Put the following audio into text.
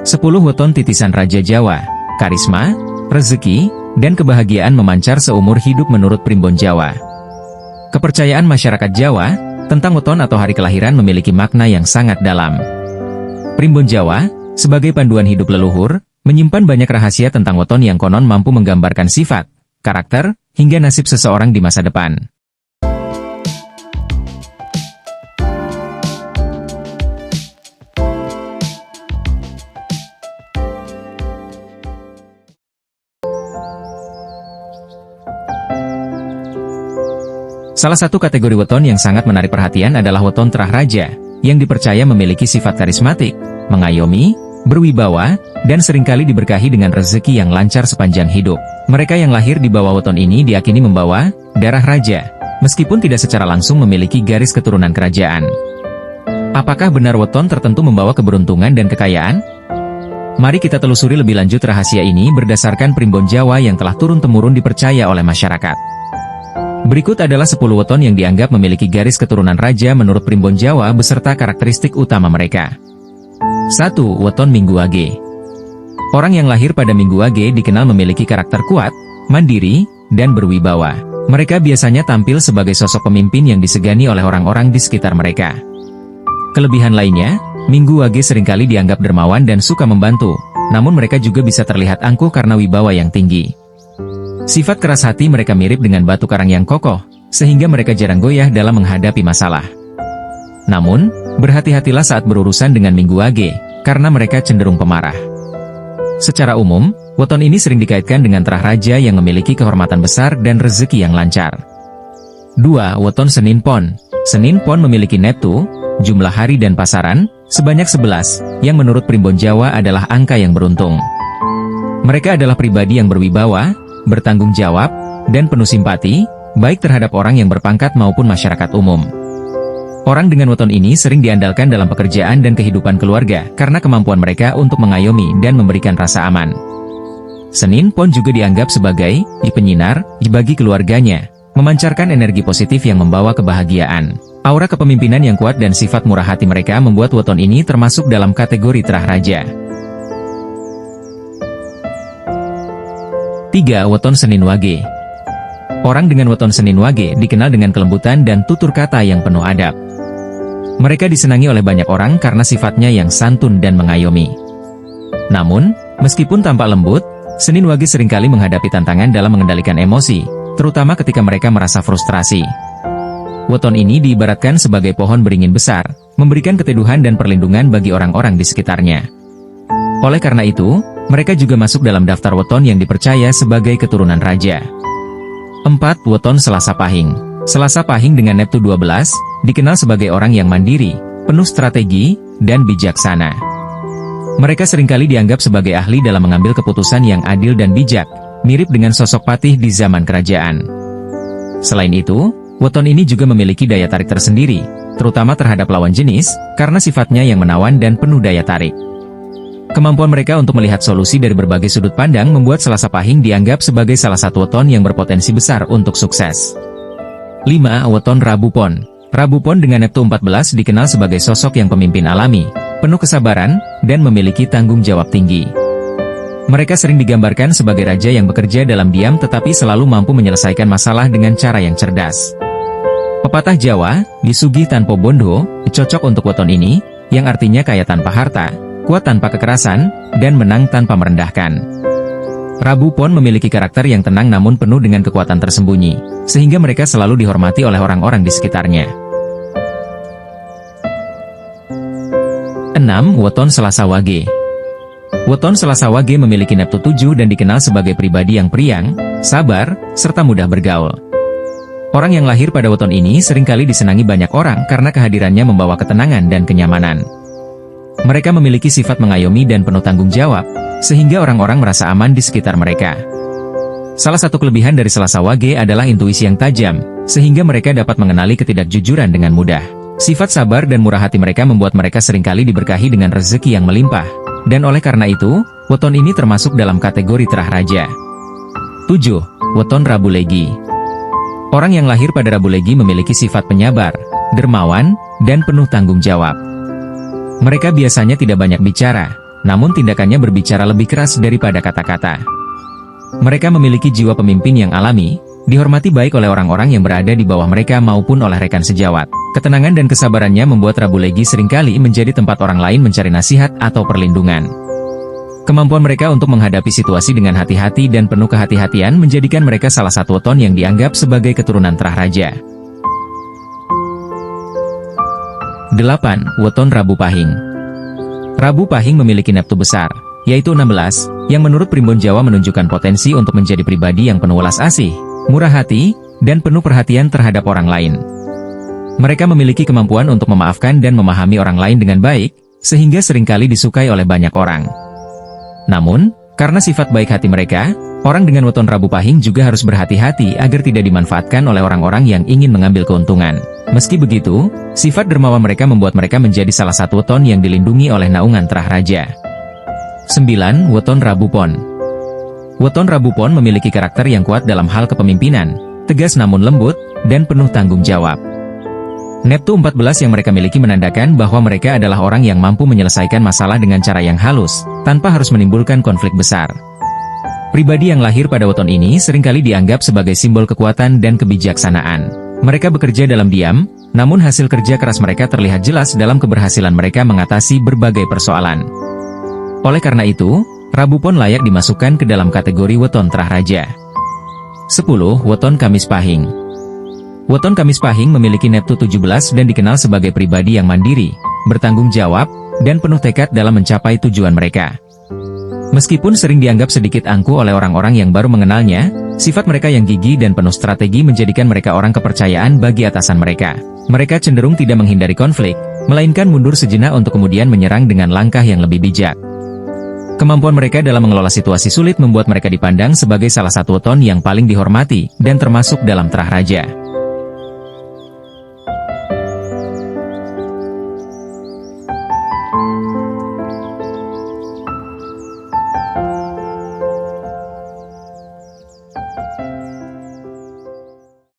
10 weton titisan Raja Jawa, karisma, rezeki, dan kebahagiaan memancar seumur hidup menurut Primbon Jawa. Kepercayaan masyarakat Jawa tentang weton atau hari kelahiran memiliki makna yang sangat dalam. Primbon Jawa, sebagai panduan hidup leluhur, menyimpan banyak rahasia tentang weton yang konon mampu menggambarkan sifat, karakter, hingga nasib seseorang di masa depan. Salah satu kategori weton yang sangat menarik perhatian adalah weton Terah Raja, yang dipercaya memiliki sifat karismatik, mengayomi, berwibawa, dan seringkali diberkahi dengan rezeki yang lancar sepanjang hidup. Mereka yang lahir di bawah weton ini diyakini membawa darah raja, meskipun tidak secara langsung memiliki garis keturunan kerajaan. Apakah benar weton tertentu membawa keberuntungan dan kekayaan? Mari kita telusuri lebih lanjut rahasia ini berdasarkan Primbon Jawa yang telah turun-temurun dipercaya oleh masyarakat. Berikut adalah 10 weton yang dianggap memiliki garis keturunan raja menurut Primbon Jawa beserta karakteristik utama mereka. 1. Weton Minggu Wage. Orang yang lahir pada Minggu Wage dikenal memiliki karakter kuat, mandiri, dan berwibawa. Mereka biasanya tampil sebagai sosok pemimpin yang disegani oleh orang-orang di sekitar mereka. Kelebihan lainnya, Minggu Wage seringkali dianggap dermawan dan suka membantu, namun mereka juga bisa terlihat angkuh karena wibawa yang tinggi. Sifat keras hati mereka mirip dengan batu karang yang kokoh, sehingga mereka jarang goyah dalam menghadapi masalah. Namun, berhati-hatilah saat berurusan dengan Minggu Wage, karena mereka cenderung pemarah. Secara umum, weton ini sering dikaitkan dengan Terah Raja yang memiliki kehormatan besar dan rezeki yang lancar. 2. Weton Senin Pon. Senin Pon memiliki neptu, jumlah hari dan pasaran, sebanyak 11, yang menurut Primbon Jawa adalah angka yang beruntung. Mereka adalah pribadi yang berwibawa, bertanggung jawab, dan penuh simpati, baik terhadap orang yang berpangkat maupun masyarakat umum. Orang dengan weton ini sering diandalkan dalam pekerjaan dan kehidupan keluarga karena kemampuan mereka untuk mengayomi dan memberikan rasa aman. Senin Pon juga dianggap sebagai penyinar bagi keluarganya, memancarkan energi positif yang membawa kebahagiaan. Aura kepemimpinan yang kuat dan sifat murah hati mereka membuat weton ini termasuk dalam kategori Terah Raja. 3. Weton Senin Wage. Orang dengan weton Senin Wage dikenal dengan kelembutan dan tutur kata yang penuh adab. Mereka disenangi oleh banyak orang karena sifatnya yang santun dan mengayomi. Namun, meskipun tampak lembut, Senin Wage seringkali menghadapi tantangan dalam mengendalikan emosi, terutama ketika mereka merasa frustrasi. Weton ini diibaratkan sebagai pohon beringin besar, memberikan keteduhan dan perlindungan bagi orang-orang di sekitarnya. Oleh karena itu, mereka juga masuk dalam daftar weton yang dipercaya sebagai keturunan raja. 4. Weton Selasa Pahing. Selasa Pahing dengan neptu 12, dikenal sebagai orang yang mandiri, penuh strategi, dan bijaksana. Mereka seringkali dianggap sebagai ahli dalam mengambil keputusan yang adil dan bijak, mirip dengan sosok Patih di zaman kerajaan. Selain itu, weton ini juga memiliki daya tarik tersendiri, terutama terhadap lawan jenis, karena sifatnya yang menawan dan penuh daya tarik. Kemampuan mereka untuk melihat solusi dari berbagai sudut pandang membuat Selasa Pahing dianggap sebagai salah satu weton yang berpotensi besar untuk sukses. 5. Weton Rabu Pon. Rabu Pon dengan neptu 14 dikenal sebagai sosok yang pemimpin alami, penuh kesabaran, dan memiliki tanggung jawab tinggi. Mereka sering digambarkan sebagai raja yang bekerja dalam diam tetapi selalu mampu menyelesaikan masalah dengan cara yang cerdas. Pepatah Jawa, "Disugih tanpa bondo," cocok untuk weton ini, yang artinya kaya tanpa harta, kuat tanpa kekerasan, dan menang tanpa merendahkan. Rabu Pon memiliki karakter yang tenang namun penuh dengan kekuatan tersembunyi, sehingga mereka selalu dihormati oleh orang-orang di sekitarnya. 6. Weton Selasa Wage. Weton Selasa Wage memiliki neptu 7 dan dikenal sebagai pribadi yang periang, sabar, serta mudah bergaul. Orang yang lahir pada weton ini seringkali disenangi banyak orang karena kehadirannya membawa ketenangan dan kenyamanan. Mereka memiliki sifat mengayomi dan penuh tanggung jawab, sehingga orang-orang merasa aman di sekitar mereka. Salah satu kelebihan dari Selasa Wage adalah intuisi yang tajam, sehingga mereka dapat mengenali ketidakjujuran dengan mudah. Sifat sabar dan murah hati mereka membuat mereka seringkali diberkahi dengan rezeki yang melimpah, dan oleh karena itu, weton ini termasuk dalam kategori Terah Raja. 7. Weton Rabu Legi. Orang yang lahir pada Rabu Legi memiliki sifat penyabar, dermawan, dan penuh tanggung jawab. Mereka biasanya tidak banyak bicara, namun tindakannya berbicara lebih keras daripada kata-kata. Mereka memiliki jiwa pemimpin yang alami, dihormati baik oleh orang-orang yang berada di bawah mereka maupun oleh rekan sejawat. Ketenangan dan kesabarannya membuat Rabu Legi seringkali menjadi tempat orang lain mencari nasihat atau perlindungan. Kemampuan mereka untuk menghadapi situasi dengan hati-hati dan penuh kehati-hatian menjadikan mereka salah satu weton yang dianggap sebagai keturunan terah raja. 8. Weton Rabu Pahing. Rabu Pahing memiliki neptu besar, yaitu 16, yang menurut Primbon Jawa menunjukkan potensi untuk menjadi pribadi yang penuh welas asih, murah hati, dan penuh perhatian terhadap orang lain. Mereka memiliki kemampuan untuk memaafkan dan memahami orang lain dengan baik, sehingga seringkali disukai oleh banyak orang. Namun, karena sifat baik hati mereka, orang dengan weton Rabu Pahing juga harus berhati-hati agar tidak dimanfaatkan oleh orang-orang yang ingin mengambil keuntungan. Meski begitu, sifat dermawan mereka membuat mereka menjadi salah satu weton yang dilindungi oleh naungan terah raja. 9. Weton Rabu Pon. Weton Rabu Pon memiliki karakter yang kuat dalam hal kepemimpinan, tegas namun lembut, dan penuh tanggung jawab. Neptu 14 yang mereka miliki menandakan bahwa mereka adalah orang yang mampu menyelesaikan masalah dengan cara yang halus, tanpa harus menimbulkan konflik besar. Pribadi yang lahir pada weton ini seringkali dianggap sebagai simbol kekuatan dan kebijaksanaan. Mereka bekerja dalam diam, namun hasil kerja keras mereka terlihat jelas dalam keberhasilan mereka mengatasi berbagai persoalan. Oleh karena itu, Rabu Pon layak dimasukkan ke dalam kategori weton terah raja. 10. Weton Kamis Pahing. Weton Kamis Pahing memiliki neptu 17 dan dikenal sebagai pribadi yang mandiri, bertanggung jawab, dan penuh tekad dalam mencapai tujuan mereka. Meskipun sering dianggap sedikit angkuh oleh orang-orang yang baru mengenalnya, sifat mereka yang gigih dan penuh strategi menjadikan mereka orang kepercayaan bagi atasan mereka. Mereka cenderung tidak menghindari konflik, melainkan mundur sejenak untuk kemudian menyerang dengan langkah yang lebih bijak. Kemampuan mereka dalam mengelola situasi sulit membuat mereka dipandang sebagai salah satu weton yang paling dihormati dan termasuk dalam terah raja.